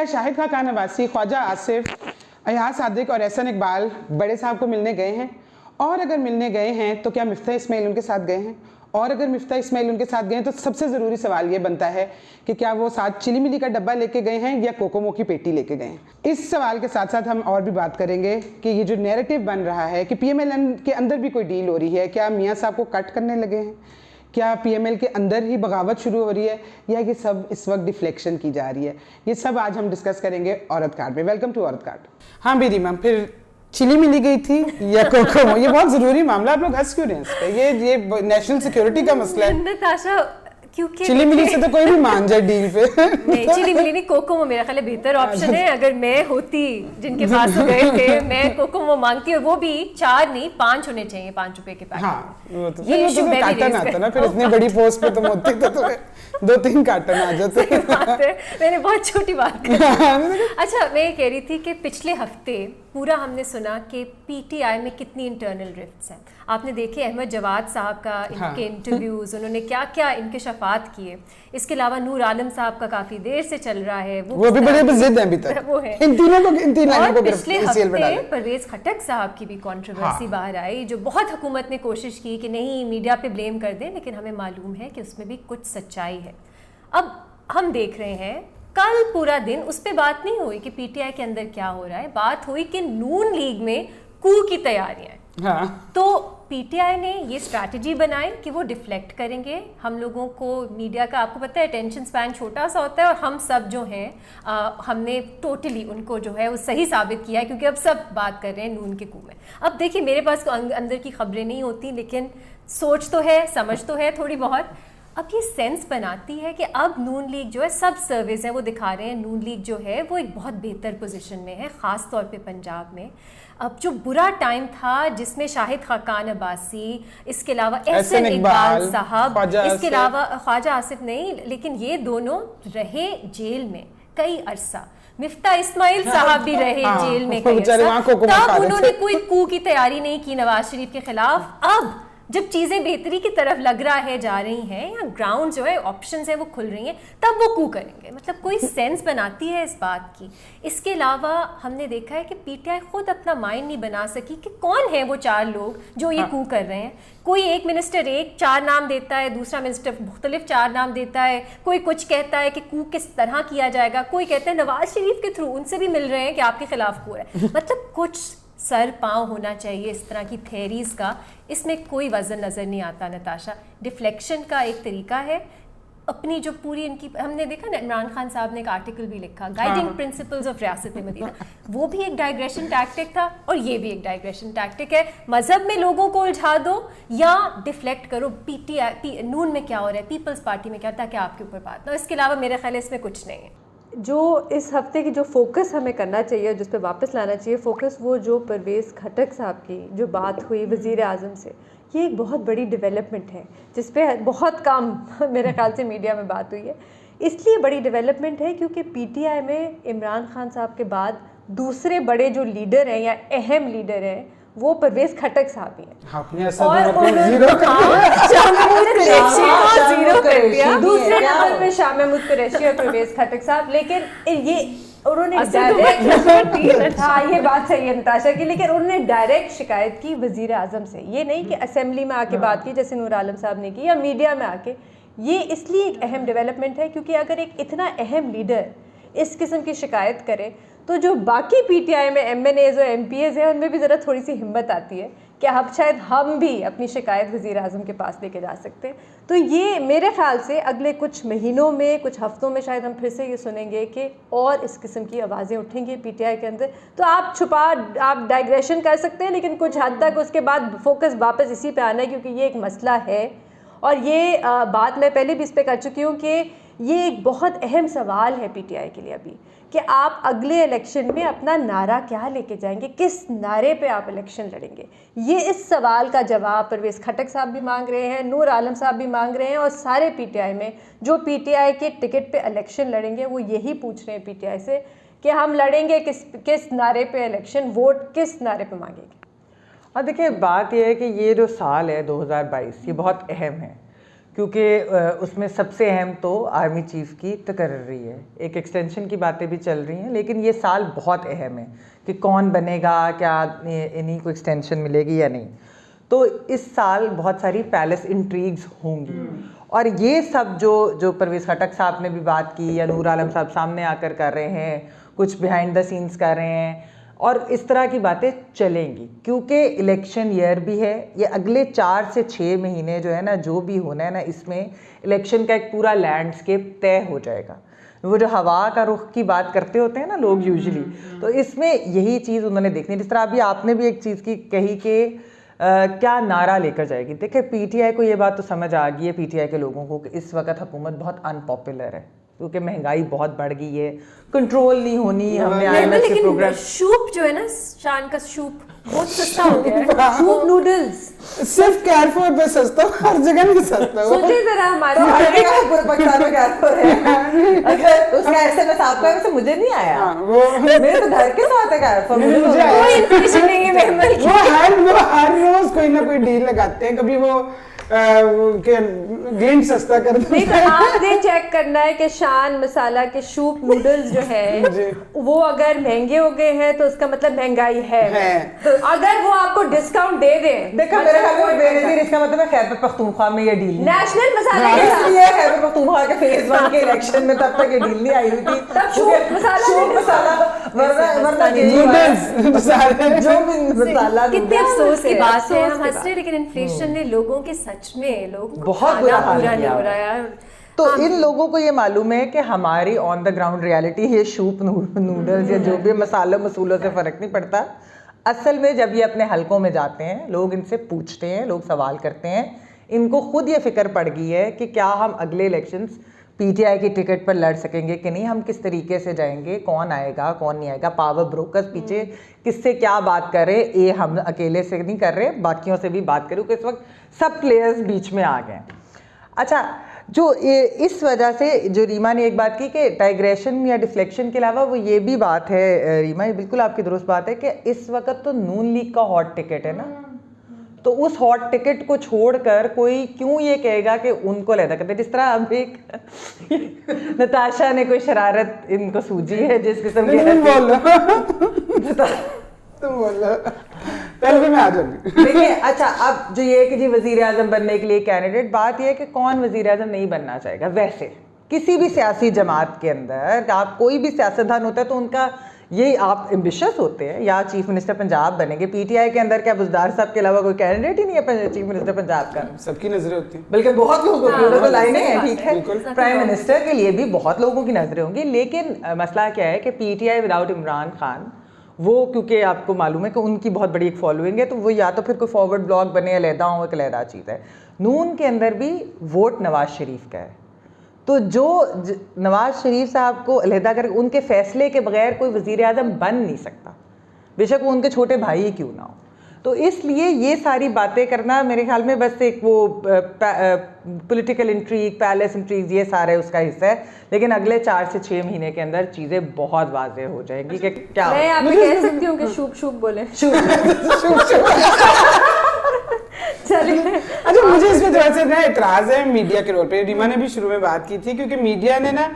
क्या शाहिद खाकान अब्बासी, ख्वाजा आसिफ, अयाज सादिक और एहसन इकबाल बड़े साहब को मिलने गए हैं? और अगर मिलने गए हैं तो क्या मिफ्ता इस्माइल उनके साथ गए हैं? और अगर मिफ्ता इस्माइल उनके साथ गए हैं तो सबसे ज़रूरी सवाल ये बनता है कि क्या वो साथ चिली मिली का डब्बा लेके गए हैं या कोकोमो की पेटी लेके गए हैं? इस सवाल के साथ साथ हम और भी बात करेंगे कि ये जो नैरेटिव बन रहा है कि पीएमएल के अंदर भी कोई डील हो रही है, क्या मियाँ साहब को कट करने लगे हैं? क्या पीएमएल के अंदर ही बगावत शुरू हो रही है या ये सब इस वक्त डिफ्लेक्शन की जा रही है? ये सब आज हम डिस्कस करेंगे औरत कार्ड में। वेलकम टू औरत कार्ड। हाँ बेरी मैम, फिर चिली मिली गई थी या कोकोमो? ये बहुत जरूरी मामला, आप लोग हंस क्यों रहे हैं इस पे? ये नेशनल सिक्योरिटी का मसला है। नताशा, क्योंकि चिली मिली से तो कोई भी मान जाए डील पे। नहीं, चिली मिली नहीं, कोकोमो मेरा ख्याल है बेहतर ऑप्शन है। अगर मैं होती जिनके पास वो गए थे, मैं कोकोमो मांगती, और वो भी 4 नहीं 5 होने चाहिए, 5 रुपए के पैकेट। हाँ, वो तो ये इशू मैं भी रेज आता ना, फिर इतनी बड़ी पोस्ट पे तुम होती तो तुम्हें 2-3 कार्टन आ जाते। मैंने बहुत छोटी बात की। अच्छा, मैं ये कह रही थी कि पिछले हफ्ते पूरा हमने सुना कि पीटीआई में कितनी इंटरनल रिफ्ट्स हैं। आपने देखे अहमद जवाद साहब का इनके इंटरव्यूज़, उन्होंने क्या क्या इंकशाफात किए। इसके अलावा नूर आलम साहब का काफ़ी देर से चल रहा है, वो भी बड़े जिद हैं अभी तक। वो है इन तीनों को पिछले हफ्ते परवेज खटक साहब की भी कंट्रोवर्सी बाहर आई, जो बहुत हुकूमत ने कोशिश की कि नहीं मीडिया पे ब्लेम कर दें, लेकिन हमें मालूम है कि उसमें भी कुछ सच्चाई है। अब हम देख रहे हैं कल पूरा दिन उस पर बात नहीं हुई कि पीटीआई के अंदर क्या हो रहा है, बात हुई कि नून लीग में कू की तैयारियां हैं। हाँ। तो पीटीआई ने ये स्ट्रैटेजी बनाई कि वो डिफ्लेक्ट करेंगे हम लोगों को। मीडिया का आपको पता है अटेंशन स्पैन छोटा सा होता है, और हम सब जो हैं हमने टोटली उनको जो है वो सही साबित किया है, क्योंकि अब सब बात कर रहे हैं नून के कू में। अब देखिए, मेरे पास अंदर की खबरें नहीं होती, लेकिन सोच तो है, समझ तो है थोड़ी बहुत। अब ये सेंस बनाती है कि अब नून लीग जो है, सब सर्वेज हैं वो दिखा रहे हैं नून लीग जो है वो एक बहुत बेहतर पोजीशन में है, ख़ास तौर पे पंजाब में। अब जो बुरा टाइम था जिसमें शाहिद खाकान अब्बासी, इसके अलावा एहसन इकबाल साहब, इसके अलावा ख्वाजा आसिफ नहीं, लेकिन ये दोनों रहे जेल में कई अरसा। मिफ्ता इस्माइल साहब भी रहे जेल में कई अरसा। तब उन्होंने कोई कू की तैयारी नहीं की नवाज शरीफ के खिलाफ। अब जब चीज़ें बेहतरी की तरफ लग रहा है जा रही हैं, या ग्राउंड जो है ऑप्शंस हैं वो खुल रही हैं, तब वो कू करेंगे। मतलब कोई सेंस बनाती है इस बात की। इसके अलावा हमने देखा है कि पीटीआई खुद अपना माइंड नहीं बना सकी कि कौन है वो 4 लोग जो ये कू कर रहे हैं। कोई एक मिनिस्टर 4 नाम देता है, दूसरा मिनिस्टर मुख्तलिफ 4 नाम देता है, कोई कुछ कहता है कि कू किस तरह किया जाएगा, कोई कहता है नवाज शरीफ के थ्रू उनसे भी मिल रहे हैं कि आपके खिलाफ कू है। मतलब कुछ सर पाँव होना चाहिए इस तरह की थेरीज़ का। इसमें कोई वजन नज़र नहीं आता नताशा। डिफ्लेक्शन का एक तरीका है। अपनी जो पूरी इनकी, हमने देखा ना इमरान खान साहब ने एक आर्टिकल भी लिखा, गाइडिंग प्रिंसिपल्स ऑफ रियासत मदीना, वो भी एक डाइग्रेशन टैक्टिक था, और ये भी एक डाइग्रेशन टैक्टिक है। मजहब में लोगों को उलझा दो या डिफ्लेक्ट करो पीटीआई नून में क्या हो रहा है, पीपल्स पार्टी में क्या, ताकि आपके ऊपर बात ना हो। इसके अलावा मेरे ख्याल इसमें कुछ नहीं है। जो इस हफ्ते की जो फोकस हमें करना चाहिए, जिस पे वापस लाना चाहिए फोकस, वो जो परवेज़ खटक साहब की जो बात हुई वज़ीर आज़म से, ये एक बहुत बड़ी डेवलपमेंट है जिस पे बहुत कम मेरे ख्याल से मीडिया में बात हुई है। इसलिए बड़ी डेवलपमेंट है क्योंकि पीटीआई में इमरान खान साहब के बाद दूसरे बड़े जो लीडर हैं या अहम लीडर हैं वो परवेज़ खटक साहब ही हैं। और दूसरे नंबर पे शाह महमूद कुरैशी और परवेज़ खटक साहब। लेकिन ये उन्होंने डायरेक्ट, हाँ ये बात सही है नताशा की, लेकिन उन्होंने डायरेक्ट शिकायत की वज़ीर आज़म से। ये नहीं कि असेंबली में आके बात की जैसे नूर आलम साहब ने की या मीडिया में आके। ये इसलिए एक अहम डेवलपमेंट है क्योंकि अगर एक इतना अहम लीडर इस किस्म की शिकायत करे तो जो बाकी पीटीआई में एमएनएज और एमपीएज हैं उनमें भी ज़रा थोड़ी सी हिम्मत आती है कि अब शायद हम भी अपनी शिकायत वज़ीर आज़म के पास लेके जा सकते हैं। तो ये मेरे ख्याल से अगले कुछ महीनों में, कुछ हफ्तों में शायद हम फिर से ये सुनेंगे कि और इस किस्म की आवाज़ें उठेंगी पीटीआई के अंदर। तो आप डाइग्रेशन कर सकते हैं, लेकिन कुछ हद तक उसके बाद फोकस वापस इसी पे आना है क्योंकि ये एक मसला है। और ये बात मैं पहले भी इस पर कर चुकी हूँ कि ये एक बहुत अहम सवाल है पीटीआई के लिए अभी कि आप अगले इलेक्शन में अपना नारा क्या लेके जाएंगे, किस नारे पे आप इलेक्शन लड़ेंगे। ये इस सवाल का जवाब परवेज़ खटक साहब भी मांग रहे हैं, नूर आलम साहब भी मांग रहे हैं, और सारे पीटीआई में जो पीटीआई के टिकट पे इलेक्शन लड़ेंगे वो यही पूछ रहे हैं पीटीआई से कि हम लड़ेंगे किस नारे पे इलेक्शन, वोट किस नारे पे मांगेंगे। और देखिए बात यह है कि ये जो साल है 2022 ये बहुत अहम है क्योंकि उसमें सबसे अहम तो आर्मी चीफ की तकर्री है, एक एक्सटेंशन की बातें भी चल रही हैं, लेकिन ये साल बहुत अहम है कि कौन बनेगा, क्या इन्हीं को एक्सटेंशन मिलेगी या नहीं। तो इस साल बहुत सारी पैलेस इंट्रीग्स होंगी और ये सब जो परवेज़ खटक साहब ने भी बात की या नूर आलम साहब सामने आकर कर रहे हैं, कुछ बिहाइंड द सीन्स कर रहे हैं और इस तरह की बातें चलेंगी क्योंकि इलेक्शन ईयर भी है। ये अगले 4 से 6 महीने जो है ना, जो भी होना है ना, इसमें इलेक्शन का एक पूरा लैंडस्केप तय हो जाएगा। वो जो हवा का रुख की बात करते होते हैं ना लोग यूजुअली, तो इसमें यही चीज़ उन्होंने देखनी। जिस तरह अभी आपने भी एक चीज़ की कही कि क्या नारा लेकर जाएगी। देखिए पीटीआई को ये बात तो समझ आ गई है, पीटीआई के लोगों को, कि इस वक्त हुकूमत बहुत अनपॉपुलर है क्योंकि महंगाई बहुत बढ़ गई है, कंट्रोल नहीं होनी। हमने आईएमएफ के प्रोग्राम, सूप जो है ना, शान का सूप बहुत सस्ता हो गया है। सूप नूडल्स सिर्फ कैरफोर पे सस्ता, हर जगह नहीं सस्ता। सोचिए जरा हमारे पूरे पाकिस्तान में कैरफोर है, अगर उसका एसएमएस आपको है, वैसे मुझे नहीं आया। वो मेरे तो घर के साथ है कैरफोर, मुझे आया। कोई इन्फ्लेशन नहीं है मेहमान की। वो हर रोज कोई ना कोई डील लगाते हैं, कभी वो ग्लिंट सस्ता कर देते नहीं, तो हैं। आपने चेक करना है कि शान मसाला के सूप नूडल्स जो है वो अगर महंगे हो गए हैं तो उसका मतलब महंगाई है। तो अगर वो आपको डिस्काउंट दे दें, देखा मेरे ख्याल में बेनजीर, इसका मतलब है खैबर पख्तूनख्वा में ये डील नेशनल मसाला के साथ इसलिए खैबर पख्तूनख्वा के फेज 1 के इलेक्शन में तब तक ये डील नहीं आई हुई थी। तब सूप मसाला वरना नूडल्स सारे जो भी मसाला कितने अफसोस की बात है, हम अफसोस की हंस रहे लेकिन इन्फ्लेशन ने लोगों के सच में लोगों को बहुत खाना बुरा हाल पूरा नहीं किया हो रहा यार। तो इन लोगों को ये मालूम है कि हमारी ऑन द ग्राउंड रियलिटी, ये सूप नूडल्स या जो भी मसालों मसूलों से फ़र्क नहीं पड़ता। असल में जब ये अपने हलकों में जाते हैं, लोग इनसे पूछते हैं, लोग सवाल करते हैं, इनको खुद ये फिक्र पड़ गई है कि क्या हम अगले इलेक्शंस पीटीआई की टिकट पर लड़ सकेंगे कि नहीं, हम किस तरीके से जाएंगे, कौन आएगा कौन नहीं आएगा, पावर ब्रोकर्स पीछे किससे क्या बात करें, ये हम अकेले से नहीं कर रहे, बाकियों से भी बात करूँ कि इस वक्त सब प्लेयर्स बीच में आ गए। अच्छा, जो इस वजह से जो रीमा ने एक बात की कि डाइग्रेशन या डिफ्लेक्शन के अलावा, वो ये भी बात है रीमा, ये बिल्कुल आपकी दुरुस्त बात है कि इस वक्त तो नून लीग का हॉट टिकट है ना, तो उस हॉट टिकट को छोड़कर कोई क्यों ये कहेगा कि उनको लहदा करते। जिस तरह अब एक नताशा ने कोई शरारत इनको सूझी है जिस किस्म की, तुम बोलो पहले मैं आ जाऊंगी। देखिए अच्छा, अब जो ये कि जी वजीर आजम बनने के लिए कैंडिडेट, बात यह है कि कौन वजीर आजम नहीं बनना चाहेगा। वैसे किसी भी सियासी जमात के अंदर आप कोई भी सियासतदान होता है तो उनका ये आप एम्बिशियस होते हैं या चीफ मिनिस्टर पंजाब बनेंगे। पीटीआई के अंदर क्या बुज़दार साहब के अलावा कोई कैंडिडेट ही नहीं है चीफ मिनिस्टर पंजाब का? सबकी नजरें होती हैं, बल्कि बहुत लोगों की तो लाइनें हैं, ठीक है, प्राइम मिनिस्टर के लिए भी बहुत लोगों की नजरें होंगी। लेकिन मसला क्या है कि पीटीआई विदाउट इमरान खान, वो क्योंकि आपको मालूम है कि उनकी बहुत बड़ी एक फॉलोइंग है, तो वो या तो फिर कोई फॉरवर्ड ब्लॉक बने, अलहदा हो, एक अलहदा चीज़ है। नून के अंदर भी वोट नवाज शरीफ का है, तो जो नवाज शरीफ साहब को अलहदा कर, उनके फैसले के बगैर कोई वज़ीर आज़म बन नहीं सकता, बेशक वो उनके छोटे भाई ही क्यों ना हो। तो इसलिए ये सारी बातें करना मेरे ख्याल में बस एक वो पॉलिटिकल इंट्रीग, पैलेस इंट्रीग, ये सारे उसका हिस्सा है। लेकिन अगले 4 से 6 महीने के अंदर चीज़ें बहुत वाज़ेह हो जाएंगी कि क्या। मैं आपको कह सकती हूँ कि शूप शूप बोले। चलिए, अच्छा मुझे इसमें थोड़ा सा ना एतराज है मीडिया के रोल पे। रीमा ने भी शुरू में बात की थी, क्योंकि मीडिया ने ना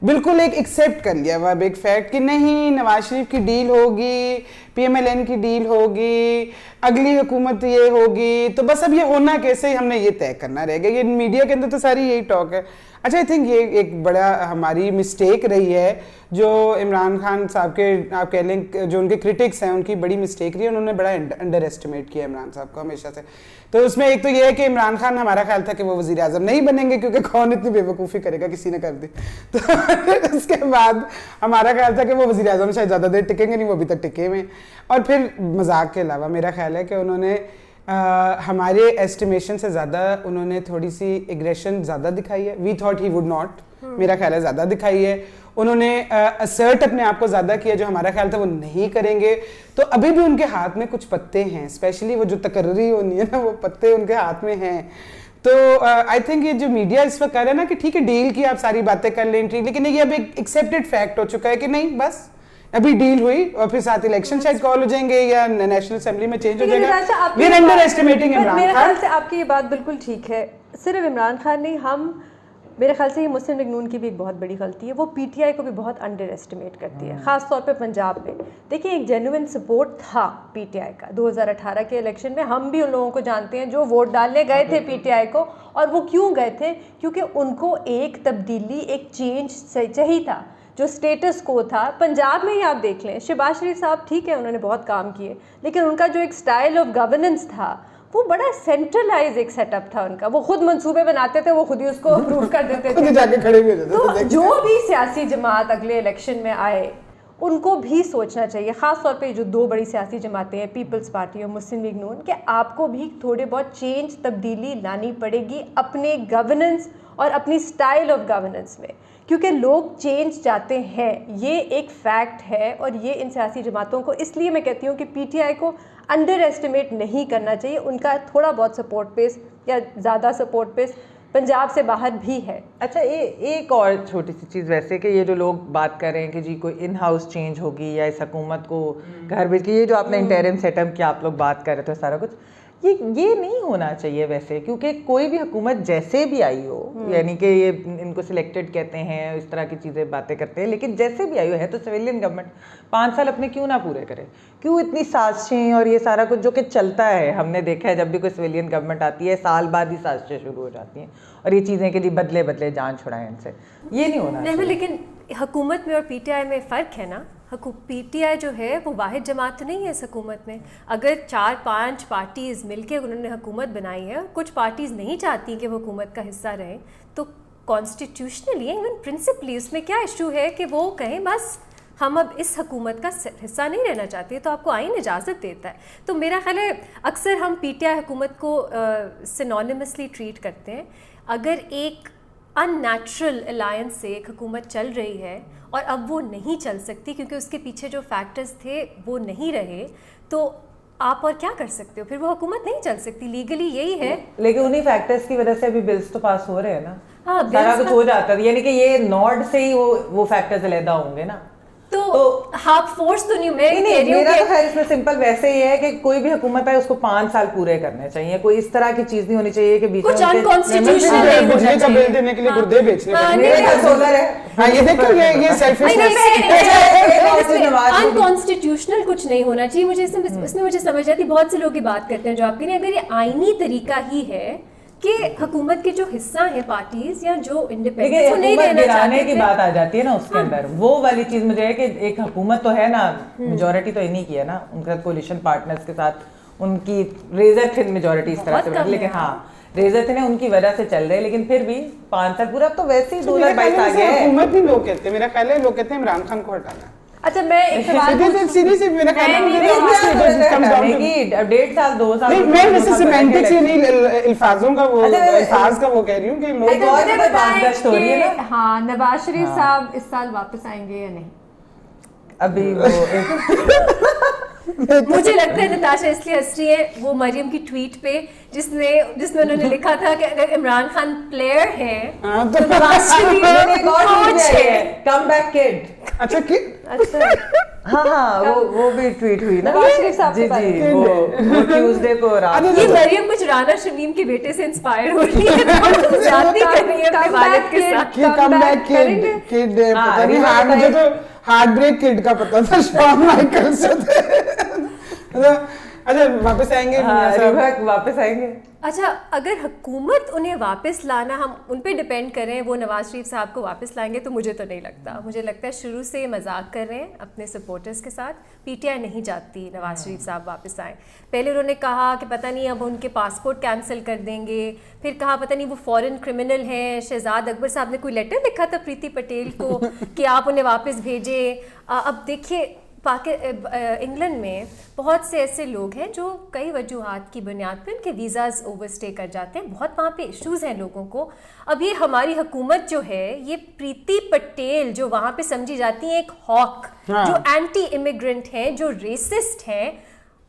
बिल्कुल एक एक्सेप्ट कर लिया वह एक फैक्ट कि नहीं, नवाज शरीफ की डील होगी, पीएमएलएन की डील होगी, अगली हुकूमत ये होगी, तो बस अब ये होना कैसे, हमने ये तय करना रहेगा। ये मीडिया के अंदर तो सारी यही टॉक है। अच्छा, आई थिंक ये एक बड़ा हमारी मिस्टेक रही है, जो इमरान खान साहब के आप कह लें जो उनके क्रिटिक्स हैं उनकी बड़ी मिस्टेक रही है। उन्होंने बड़ा अंडर एस्टिमेट किया इमरान साहब को हमेशा से। तो उसमें एक तो ये है कि इमरान खान, हमारा ख्याल था कि वो वज़ीर आज़म नहीं बनेंगे, क्योंकि कौन इतनी बेवकूफ़ी करेगा, किसी ने कर दी। तो उसके बाद हमारा ख्याल था कि वो वज़ीर आज़म शायद ज़्यादा देर टिकेंगे नहीं, वो अभी तक टिके हुए। और फिर मजाक के अलावा मेरा ख्याल है कि उन्होंने हमारे एस्टिमेशन से ज़्यादा उन्होंने थोड़ी सी एग्रेशन ज़्यादा दिखाई है। We thought he would not, मेरा ख्याल है ज़्यादा दिखाई है। उन्होंने असर्ट अपने आप को ज़्यादा किया, जो हमारा ख्याल था वो नहीं करेंगे। तो अभी भी उनके हाथ में कुछ पत्ते हैं, स्पेशली वो जो तकर्री होनी है ना, वो पत्ते उनके हाथ में हैं। तो आई थिंक ये जो मीडिया इस वक्त कर रहा है ना कि ठीक है डील की आप सारी बातें कर लें, लेकिन ये अब एक एक्सेप्टेड फैक्ट हो चुका है कि नहीं, बस अभी डील हुई और फिर साथ इलेक्शन शायद कॉल हो जाएंगे या नेशनल असेंबली में चेंज हो जाएगा। We are underestimating Imran Khan. मेरे ख्याल से आपकी ये बात बिल्कुल ठीक है। सिर्फ इमरान खान नहीं, हम मेरे ख्याल से ये मुस्लिम लीग नून की भी एक बहुत बड़ी गलती है, वो पीटीआई को भी बहुत अंडर एस्टिमेट करती है, ख़ास तौर पे पंजाब में। देखिए एक जेन्युइन सपोर्ट था पीटीआई का 2018 के इलेक्शन में, हम भी उन लोगों को जानते हैं जो वोट डालने गए थे पीटीआई को, और वो क्यों गए थे, क्योंकि उनको एक तब्दीली, एक चेंज चाहिए था, जो स्टेटस को था। पंजाब में ही आप देख लें, शहबाज शरीफ साहब ठीक है उन्होंने बहुत काम किए, लेकिन उनका जो एक स्टाइल ऑफ गवर्नेंस था वो बड़ा सेंट्रलाइज एक सेटअप था उनका, वो खुद मंसूबे बनाते थे, वो खुद ही उसको अप्रूव कर देते थे, जाके खड़े भी हो जाते थे। तो जो भी सियासी जमात अगले इलेक्शन में आए उनको भी सोचना चाहिए, ख़ास तौर पे जो दो बड़ी सियासी जमातें हैं, पीपल्स पार्टी और मुस्लिम लीग नून, कि आपको भी थोड़े बहुत चेंज, तब्दीली लानी पड़ेगी अपने गवर्नेंस और अपनी स्टाइल ऑफ गवर्नेंस में, क्योंकि लोग चेंज चाहते हैं, ये एक फैक्ट है। और ये इन सियासी जमातों को, इसलिए मैं कहती हूँ कि पीटीआई को अंडर एस्टिमेट नहीं करना चाहिए, उनका थोड़ा बहुत सपोर्ट बेस या ज़्यादा सपोर्ट बेस पंजाब से बाहर भी है। अच्छा, एक और छोटी सी चीज़, वैसे कि ये जो लोग बात कर रहे हैं कि जी कोई इन हाउस चेंज होगी या इस हुकूमत को घर भेज के, ये जो आपने इंटरिम सेटअप की आप लोग बात कर रहे थे सारा कुछ, ये नहीं होना चाहिए वैसे, क्योंकि कोई भी हुकूमत जैसे भी आई हो, यानी कि ये इनको सिलेक्टेड कहते हैं, इस तरह की चीज़ें बातें करते हैं, लेकिन जैसे भी आई हो, है तो सिविलियन गवर्नमेंट, 5 साल अपने क्यों ना पूरे करे, क्यों इतनी साजिशें और ये सारा कुछ जो कि चलता है, हमने देखा है जब भी कोई सिविलियन गवर्नमेंट आती है साल बाद ही साजिशें शुरू हो जाती हैं, और ये चीज़ें कि जी बदले बदले जान छुड़ाएं इनसे, ये नहीं होना चाहिए। लेकिन हुकूमत में और पीटीआई में फ़र्क है ना। पीटीआई जो है वो वाहिद जमात नहीं है इस हुकूमत में। अगर 4-5 पार्टीज़ मिलकर उन्होंने हुकूमत बनाई है, कुछ पार्टीज़ नहीं चाहती कि वो हुकूमत का हिस्सा रहें, तो कॉन्स्टिट्यूशनली इवन प्रिंसिपली उसमें क्या इशू है कि वो कहें बस हम अब इस हुकूमत का हिस्सा नहीं रहना चाहते, तो आपको आइन इजाज़त देता है। तो मेरा ख्याल है अक्सर हम पीटीआई हुकूमत को सिनोनिमसली ट्रीट करते हैं। अगर एक अननेचुरल अलायंस से एक हुकूमत चल रही है और अब वो नहीं चल सकती क्योंकि उसके पीछे जो फैक्टर्स थे वो नहीं रहे, तो आप और क्या कर सकते हो, फिर वो हुकूमत नहीं चल सकती, लीगली यही है। लेकिन उन्हीं फैक्टर्स की वजह से अभी बिल्स तो पास हो रहे हैं ना, हाँ, सारा कुछ हो जाता है, यानी कि ये नॉर्ड से ही वो फैक्टर्स अलहदा होंगे ना। तो हाफ फोर्स तो नहीं, मैं कह रही हूं मेरा कि तो खैर इसमें सिंपल वैसे ही है कि कोई भी हुकूमत है उसको 5 साल पूरे करने चाहिए, कोई इस तरह की चीज नहीं होनी चाहिए कि बीच में कुछ अनकॉन्स्टिट्यूशनल नहीं होना बिजली का चाहिए। बिल देने के लिए गुर्दे बेचने पड़ते मेरे घर सोलर है। हैं। ये देखो, ये सेल्फिशनेस, अनकॉन्स्टिट्यूशनल कुछ नहीं होना चाहिए। मुझे इसमें मुझे समझ आती, बहुत से लोग ये बात करते हैं जो आपके लिए, अगर ये आईनी तरीका ही है कि हुकूमत के जो हिस्सा है पार्टीज या जो इंडिपेंडेंस, वो नहीं रहना चाहते की बात आ जाती है ना उसके अंदर, वो वाली चीज मुझे है कि एक हुकूमत तो है ना, मेजोरिटी तो इन्हीं की है ना, उनका कोलिशन पार्टनर्स के साथ उनकी रेजर थिन मेजोरिटी इस तरह से, लेकिन हाँ रेजर थिन है उनकी वजह से चल रहे हैं, लेकिन फिर भी 5 साल पूरा, अब तो वैसे ही 2022 आ गया है। हुकूमत ही लोग कहते हैं, मेरा ख्याल है लोग कहते हैं इमरान खान को हटाना। अच्छा, मैं एक सवाल सीधी सी मेरा ख्याल है नहीं, 1.5 साल 2 साल नहीं, मैं वैसे सिमेंटिक्स ये नहीं अल्फाजों का वो अल्फाज का वो कह रही हूँ कि लोग अच्छा, मुझे बताएं स्टोरी है कि हाँ नवाज शरीफ साहब इस साल वापस आएंगे या नहीं? अभी वो मुझे लगता है नताशा इसलिए हंस रही है वो मरियम की ट्वीट पे जिसमें उन्होंने लिखा था कि अगर इमरान खान प्लेयर है तो नवाज शरीफ कोच है। Come back kid. अच्छा कि अच्छा, हाँ वो भी ट्वीट हुई ना नवाज शरीफ साहब जी के बारे जी, वो ट्यूसडे को रात ये मरियम कुछ राना शमीम के बेटे से इंस्पायर हो रही है, तो ज्यादती कर रही है अपने वालिद के साथ। कि कम बैक किड पता नहीं, हाँ मुझे तो हार्ट ब्रेक किड का पता था, शॉन माइकल से थे। अच्छा वापस आएंगे, वापस आएंगे। अच्छा, अगर हुकूमत उन्हें वापस लाना, हम उन पे डिपेंड करें वो नवाज शरीफ साहब को वापस लाएंगे, तो मुझे तो नहीं लगता। मुझे लगता है शुरू से मजाक कर रहे हैं अपने सपोर्टर्स के साथ। पीटीआई नहीं चाहती नवाज शरीफ साहब वापस आएँ। पहले उन्होंने कहा कि पता नहीं अब उनके पासपोर्ट कैंसिल कर देंगे, फिर कहा पता नहीं वो फॉरेन क्रिमिनल हैं। शहजाद अकबर साहब ने कोई लेटर लिखा था प्रीति पटेल को कि आप उन्हें वापस भेजें। अब देखिए इंग्लैंड में बहुत से ऐसे लोग हैं जो कई वजूहात की बुनियाद पर उनके वीज़ाज़ ओवरस्टे कर जाते हैं, बहुत वहाँ पे इश्यूज़ हैं लोगों को। अब ये हमारी हुकूमत जो है, ये प्रीति पटेल जो वहाँ पे समझी जाती है एक हॉक, जो एंटी इमिग्रेंट हैं, जो रेसिस्ट हैं,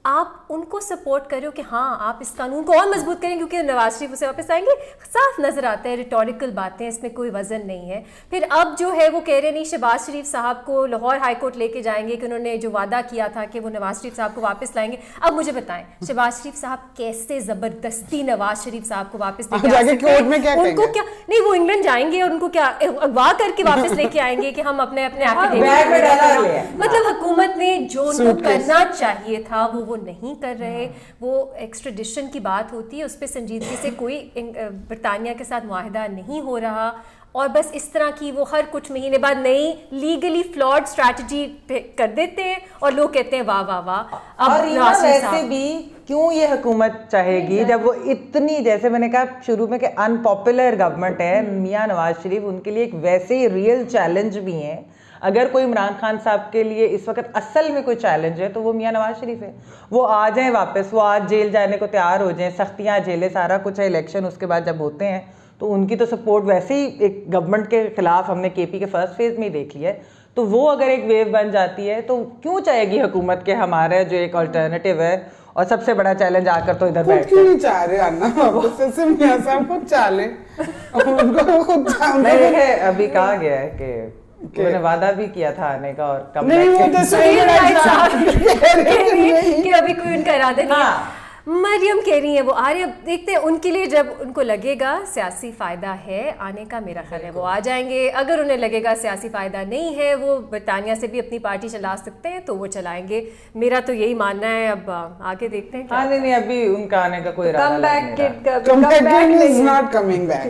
आप उनको सपोर्ट करो कि हाँ आप इस कानून को और मजबूत करें, क्योंकि नवाज शरीफ उसे वापस आएंगे, साफ नजर आता है, रिटोरिकल बातें, इसमें कोई वजन नहीं है। फिर अब जो है वो कह रहे नहीं शहबाज शरीफ साहब को लाहौर हाई कोर्ट लेके जाएंगे कि उन्होंने जो वादा किया था कि वो नवाज शरीफ साहब को वापस लाएंगे। अब मुझे बताएं शहबाज शरीफ साहब कैसे जबरदस्ती नवाज शरीफ साहब को वापस लेके आ सकते हैं? उनको क्या नहीं, वो इंग्लैंड जाएंगे और उनको क्या अगवा करके वापस लेके आएंगे कि हम अपने अपने मतलब हुकूमत ने जो उनको करना चाहिए था वो नहीं कर रहे। वो एक्स्ट्रेडिशन की बात होती है, उस पर संजीदगी से कोई बरतानिया के साथ मुआहदा नहीं हो रहा, और बस इस तरह की वो हर कुछ महीने बाद नई लीगली फ्लॉड स्ट्रैटेजी कर देते हैं और लोग कहते हैं वाह वाह वाह। अब वैसे भी क्यों ये हुकूमत चाहेगी जब वो इतनी, जैसे मैंने कहा शुरू में कि अनपॉपुलर गवर्नमेंट है मियां नवाज शरीफ, उनके लिए एक वैसे ही रियल चैलेंज भी है। अगर कोई इमरान खान साहब के लिए इस वक्त असल में कोई चैलेंज है तो वो मियां नवाज शरीफ है। वो आ जाएं वापस, वो आज जेल जाने को तैयार हो जाएं, सख्तियां झेले, सारा कुछ है, इलेक्शन उसके बाद जब होते हैं तो उनकी तो सपोर्ट वैसे ही एक गवर्नमेंट के खिलाफ हमने केपी के फर्स्ट फेज में ही देख लिया है। तो वो अगर एक वेव बन जाती है तो क्यों चाहेगी हुकूमत के हमारा जो एक अल्टरनेटिव है, और सबसे बड़ा चैलेंज आकर तो इधर बैठ क्यों नहीं चाह रहे अन्ना वापस मियां साहब खुद चाले उनको खुद तो अभी कहा गया है कि उन्होंने वादा भी किया था आने का और कम नहीं वो तो सही कि अभी कोई उनका इरादा नहीं है। मरियम कह रही है वो आ रहे हैं, देखते हैं उनके लिए जब उनको लगेगा सियासी फ़ायदा है आने का, मेरा ख्याल है वो आ जाएंगे। अगर उन्हें लगेगा सियासी फ़ायदा नहीं है, वो बरतानिया से भी अपनी पार्टी चला सकते हैं, तो वो चलाएंगे। मेरा तो यही मानना है, अब आगे देखते हैं। हाँ नहीं अभी उनका आने का कोई come back is not coming back.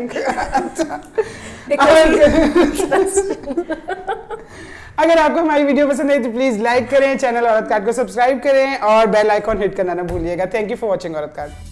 अगर आपको हमारी वीडियो पसंद आई तो प्लीज लाइक करें, चैनल औरत कार्ड को सब्सक्राइब करें और बेल आइकॉन हिट करना ना भूलिएगा। थैंक यू फॉर वॉचिंग औरत कार्ड।